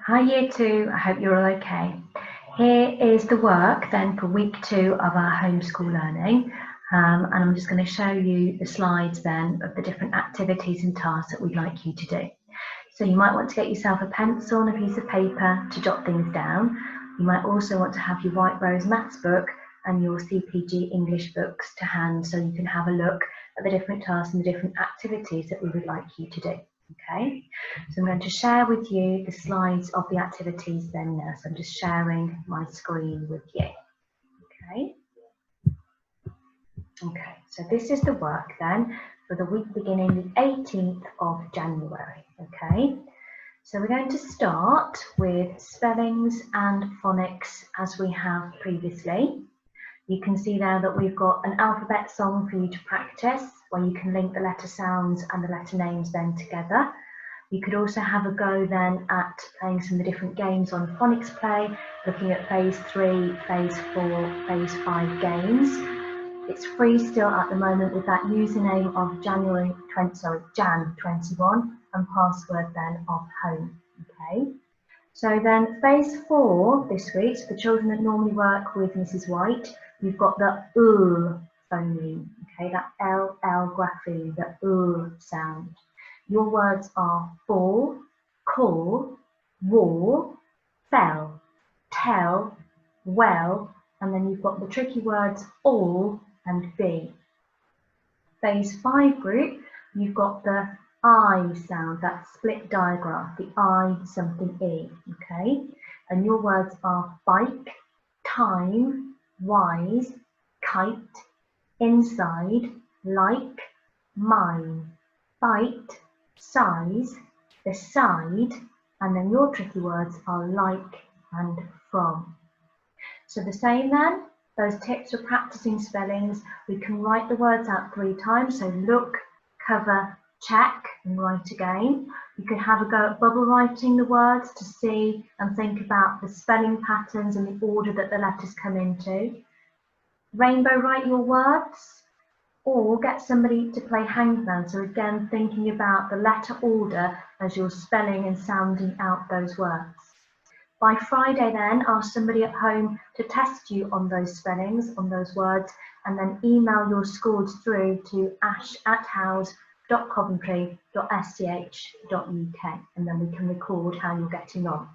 Hi Year 2, I hope you're all okay. Here is the work then for week 2 of our homeschool learning, and I'm just going to show you the slides then of the different activities and tasks that we'd like you to do. So you might want to get yourself a pencil and a piece of paper to jot things down. You might also want to have your White Rose Maths book and your CPG English books to hand so you can have a look at the different tasks and the different activities that we would like you to do. Okay, so I'm going to share with you the slides of the activities then now. So I'm just sharing my screen with you. Okay, so this is the work then for the week beginning the 18th of January. Okay, so we're going to start with spellings and phonics as we have previously. You can see there that we've got an alphabet song for you to practice where you can link the letter sounds and the letter names then together. You could also have a go then at playing some of the different games on Phonics Play, looking at phase 3, phase 4, phase 5 games. It's free still at the moment with that username of Jan21 and password then of home. Okay. So then phase 4 this week, so the children that normally work with Mrs. White, you've got the phoneme, okay, that LL grapheme, the sound. Your words are fall, call, war, fell, tell, well, and then you've got the tricky words all and be. Phase 5 group, you've got the I sound, that split digraph, the I something E, okay? And your words are bike, time, wise, kite, inside, like, mine, bite, size, the side, and then your tricky words are like and from. So the same then, those tips for practicing spellings, we can write the words out 3 times, so look, cover, check and write again. You could have a go at bubble writing the words to see and think about the spelling patterns and the order that the letters come into. Rainbow write your words, or get somebody to play hangman, so again thinking about the letter order as you're spelling and sounding out those words. By Friday then, ask somebody at home to test you on those spellings, on those words, and then email your scores through to ash@house.coventry.sch.uk, and then we can record how you're getting on.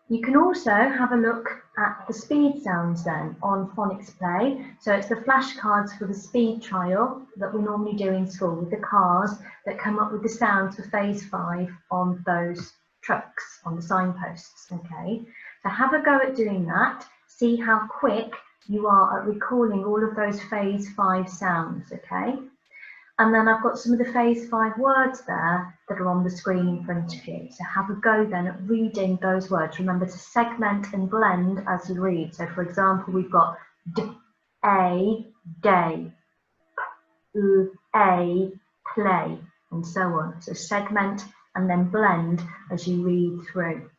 You can also have a look at the speed sounds then on Phonics Play. So it's the flashcards for the speed trial that we normally do in school with the cars that come up with the sounds for phase 5 on those trucks, on the signposts, okay? So have a go at doing that, see how quick you are at recalling all of those phase 5 sounds, okay? And then I've got some of the phase 5 words there that are on the screen in front of you. So have a go then at reading those words. Remember to segment and blend as you read. So for example, we've got a, day, a, play, and so on. So segment and then blend as you read through.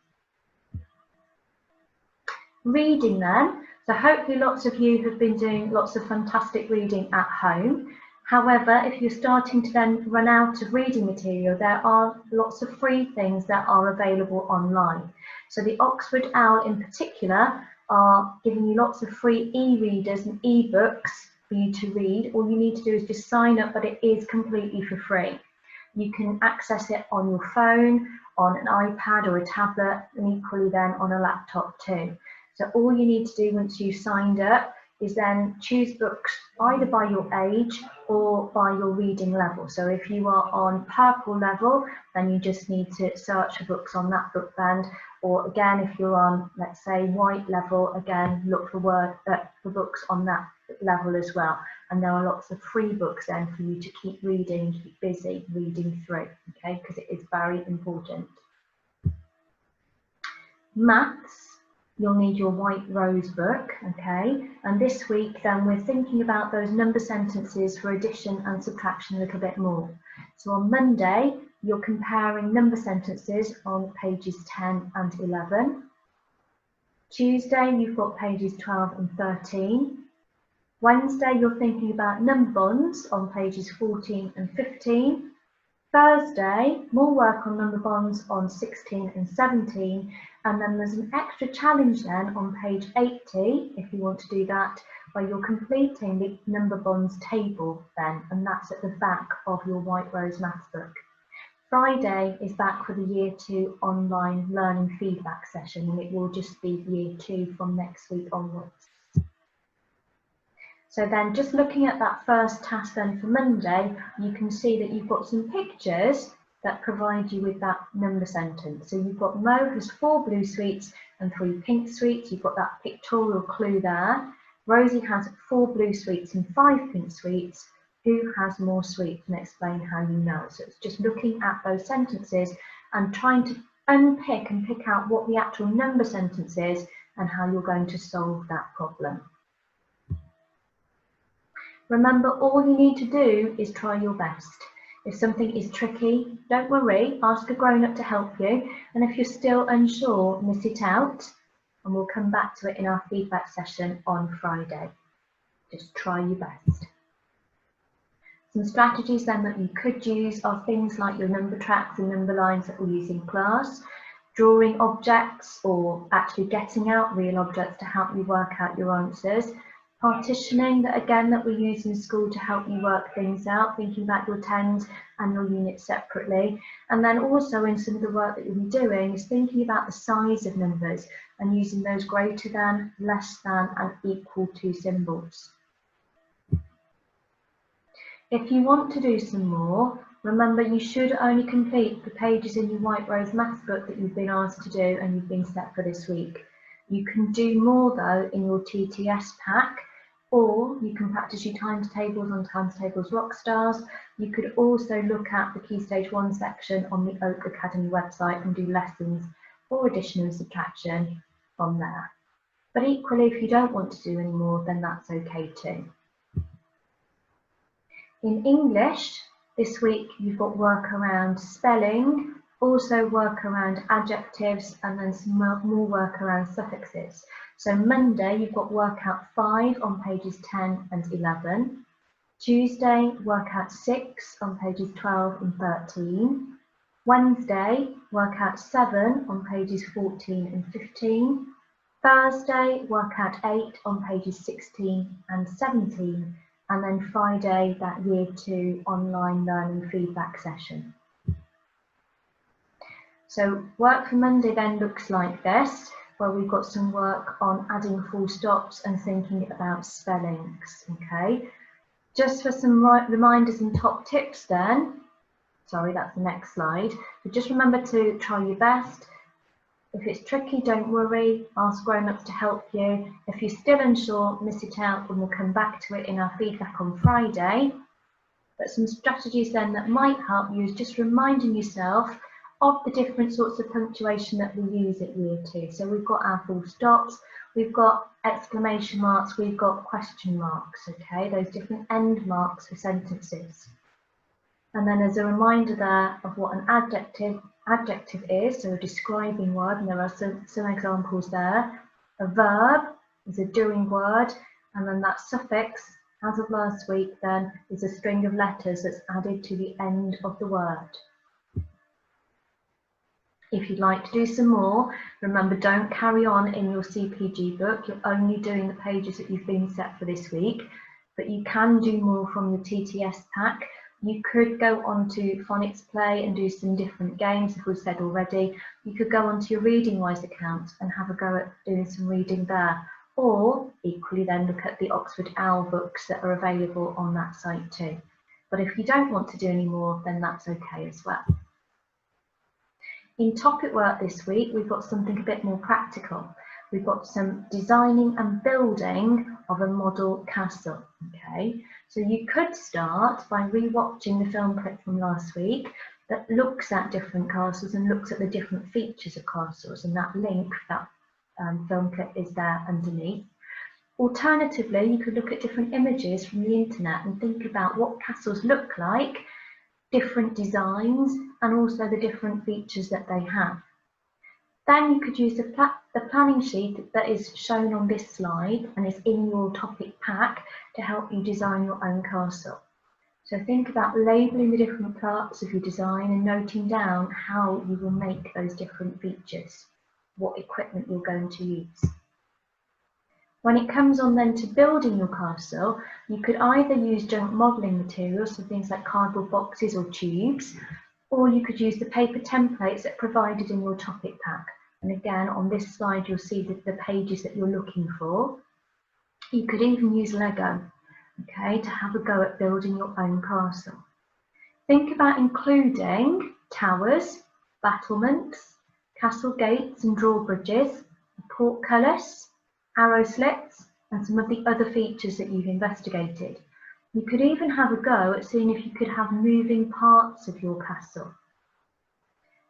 Reading then, so hopefully lots of you have been doing lots of fantastic reading at home. However, if you're starting to then run out of reading material, there are lots of free things that are available online. So the Oxford Owl in particular are giving you lots of free e-readers and e-books for you to read. All you need to do is just sign up, but it is completely for free. You can access it on your phone, on an iPad or a tablet, and equally then on a laptop too. So all you need to do once you've signed up is then choose books either by your age or by your reading level. So if you are on purple level, then you just need to search for books on that book band. Or again, if you're on, let's say, white level, again, look for books on that level as well. And there are lots of free books then for you to keep reading, keep busy reading through, okay, because it is very important. Maths. You'll need your White Rose book, okay? And this week then we're thinking about those number sentences for addition and subtraction a little bit more. So on Monday, you're comparing number sentences on pages 10 and 11. Tuesday, you've got pages 12 and 13. Wednesday, you're thinking about number bonds on pages 14 and 15. Thursday, more work on number bonds on 16 and 17, and then there's an extra challenge then on page 80, if you want to do that, where you're completing the number bonds table then, and that's at the back of your White Rose Maths book. Friday is back for the Year 2 online learning feedback session, and it will just be Year 2 from next week onwards. So then just looking at that first task then for Monday, you can see that you've got some pictures that provide you with that number sentence. So you've got Mo has 4 blue sweets and 3 pink sweets. You've got that pictorial clue there. Rosie has 4 blue sweets and 5 pink sweets. Who has more sweets? And explain how you know. So it's just looking at those sentences and trying to unpick and pick out what the actual number sentence is and how you're going to solve that problem. Remember, all you need to do is try your best. If something is tricky, don't worry, ask a grown-up to help you. And if you're still unsure, miss it out, and we'll come back to it in our feedback session on Friday. Just try your best. Some strategies then that you could use are things like your number tracks and number lines that we use in class, drawing objects or actually getting out real objects to help you work out your answers, partitioning that we use in school to help you work things out, thinking about your tens and your units separately. And then also in some of the work that you'll be doing is thinking about the size of numbers and using those greater than, less than and equal to symbols. If you want to do some more, remember you should only complete the pages in your White Rose Maths book that you've been asked to do and you've been set for this week. You can do more though in your TTS pack, or you can practice your times tables on Times Tables Rockstars. You could also look at the Key Stage 1 section on the Oak Academy website and do lessons for addition and subtraction from there. But equally, if you don't want to do any more, then that's okay too. In English, this week you've got work around spelling, also work around adjectives, and then some more work around suffixes. So Monday, you've got workout 5 on pages 10 and 11. Tuesday, workout 6 on pages 12 and 13. Wednesday, workout 7 on pages 14 and 15. Thursday, workout 8 on pages 16 and 17. And then Friday, that Year 2 online learning feedback session. So work for Monday then looks like this, where we've got some work on adding full stops and thinking about spellings, okay? Just for some reminders and top tips then, sorry, that's the next slide. But just remember to try your best. If it's tricky, don't worry, ask grown-ups to help you. If you're still unsure, miss it out and we'll come back to it in our feedback on Friday. But some strategies then that might help you is just reminding yourself of the different sorts of punctuation that we use at Year 2. So we've got our full stops, we've got exclamation marks, we've got question marks, okay? Those different end marks for sentences. And then as a reminder there of what an adjective is, so a describing word, and there are some examples there. A verb is a doing word, and then that suffix, as of last week then, is a string of letters that's added to the end of the word. If you'd like to do some more, remember don't carry on in your CPG book, you're only doing the pages that you've been set for this week, but you can do more from your TTS pack. You could go on to Phonics Play and do some different games, as we've said already. You could go onto your Reading Wise account and have a go at doing some reading there. Or equally then look at the Oxford Owl books that are available on that site too. But if you don't want to do any more, then that's okay as well. In topic work this week, we've got something a bit more practical. We've got some designing and building of a model castle, okay? So you could start by re-watching the film clip from last week that looks at different castles and looks at the different features of castles, and that link, that film clip is there underneath. Alternatively, you could look at different images from the internet and think about what castles look like, different designs, and also the different features that they have. Then you could use the planning sheet that is shown on this slide and is in your topic pack to help you design your own castle. So think about labelling the different parts of your design and noting down how you will make those different features, what equipment you're going to use. When it comes on then to building your castle, you could either use junk modelling materials, so things like cardboard boxes or tubes, or you could use the paper templates that are provided in your topic pack. And again, on this slide, you'll see the pages that you're looking for. You could even use Lego, okay, to have a go at building your own castle. Think about including towers, battlements, castle gates and drawbridges, portcullis, arrow slits, and some of the other features that you've investigated. You could even have a go at seeing if you could have moving parts of your castle.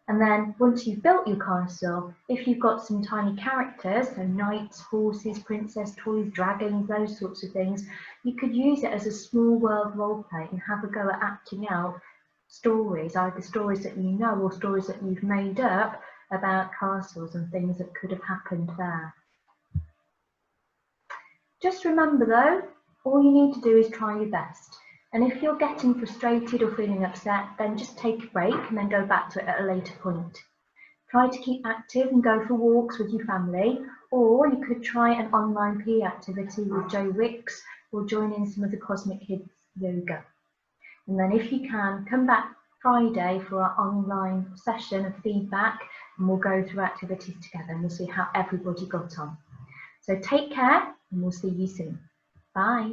And then once you've built your castle, if you've got some tiny characters, so knights, horses, princess toys, dragons, those sorts of things, you could use it as a small world roleplay and have a go at acting out stories, either stories that you know or stories that you've made up about castles and things that could have happened there. Just remember though, all you need to do is try your best. And if you're getting frustrated or feeling upset, then just take a break and then go back to it at a later point. Try to keep active and go for walks with your family, or you could try an online PE activity with Joe Wicks or join in some of the Cosmic Kids yoga. And then if you can, come back Friday for our online session of feedback and we'll go through activities together and we'll see how everybody got on. So take care and we'll see you soon. Bye.